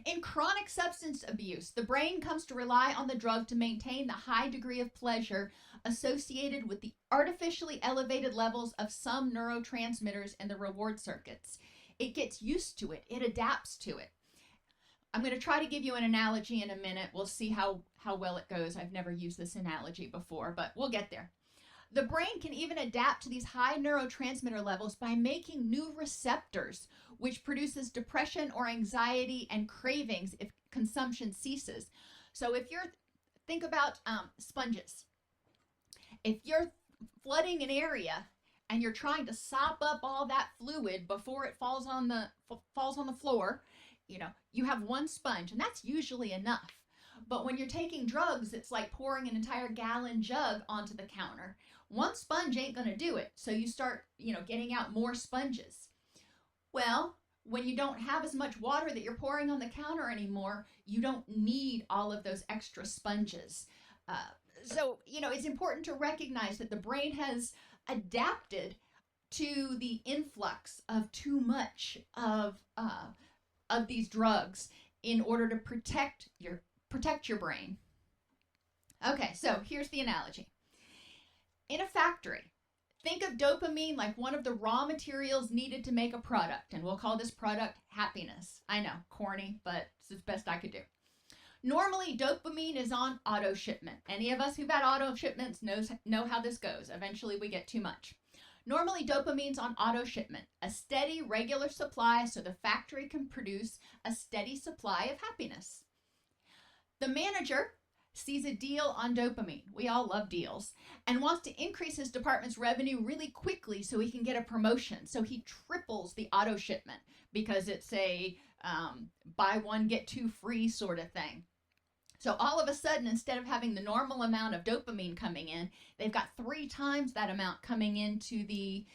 In chronic substance abuse, the brain comes to rely on the drug to maintain the high degree of pleasure associated with the artificially elevated levels of some neurotransmitters in the reward circuits. It gets used to it, it adapts to it. I'm going to try to give you an analogy in a minute. We'll see how well it goes. I've never used this analogy before, but we'll get there. The brain can even adapt to these high neurotransmitter levels by making new receptors, which produces depression or anxiety and cravings if consumption ceases. So if you're, think about sponges. If you're flooding an area and you're trying to sop up all that fluid before it falls on the floor, you have one sponge, and that's usually enough. But when you're taking drugs, it's like pouring an entire gallon jug onto the counter. One sponge ain't going to do it. So you start, getting out more sponges. Well, when you don't have as much water that you're pouring on the counter anymore, you don't need all of those extra sponges. So it's important to recognize that the brain has adapted to the influx of too much of these drugs in order to protect your brain. Okay, so here's the analogy. In a factory, think of dopamine like one of the raw materials needed to make a product, and we'll call this product happiness. I know, corny, but it's the best I could do. Normally, dopamine is on auto shipment. Any of us who've had auto shipments know how this goes. Eventually, we get too much. Normally, dopamine's on auto shipment, a steady, regular supply so the factory can produce a steady supply of happiness. The manager sees a deal on dopamine. We all love deals. And wants to increase his department's revenue really quickly so he can get a promotion. So he triples the auto shipment because it's a buy one, get two free sort of thing. So all of a sudden, instead of having the normal amount of dopamine coming in, they've got 3 times that amount coming into the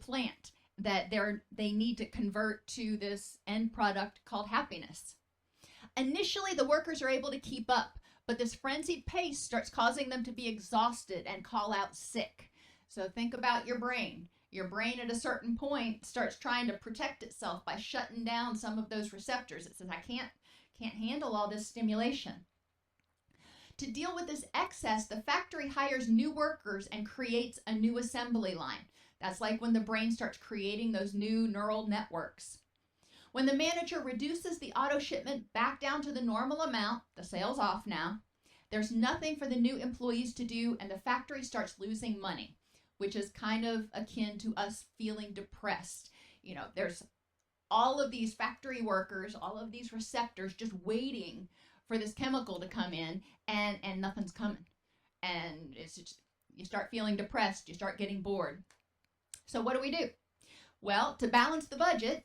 plant that they need to convert to this end product called happiness. Initially, the workers are able to keep up, but this frenzied pace starts causing them to be exhausted and call out sick. So think about your brain. Your brain at a certain point starts trying to protect itself by shutting down some of those receptors. It says, I can't handle all this stimulation. To deal with this excess, the factory hires new workers and creates a new assembly line. That's like when the brain starts creating those new neural networks. When the manager reduces the auto shipment back down to the normal amount, the sale's off now, there's nothing for the new employees to do, and the factory starts losing money, which is kind of akin to us feeling depressed. There's all of these factory workers, all of these receptors just waiting for this chemical to come in, and nothing's coming. And it's just, you start feeling depressed, you start getting bored. So what do? Well, to balance the budget,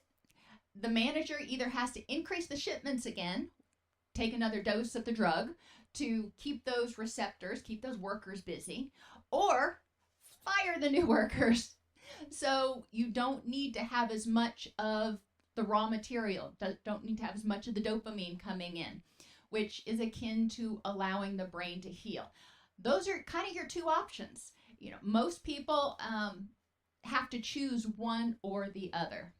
the manager either has to increase the shipments again, take another dose of the drug to keep those receptors, keep those workers busy, or fire the new workers. So you don't need to have as much of the raw material, don't need to have as much of the dopamine coming in, which is akin to allowing the brain to heal. Those are kind of your 2 options. Most people have to choose one or the other.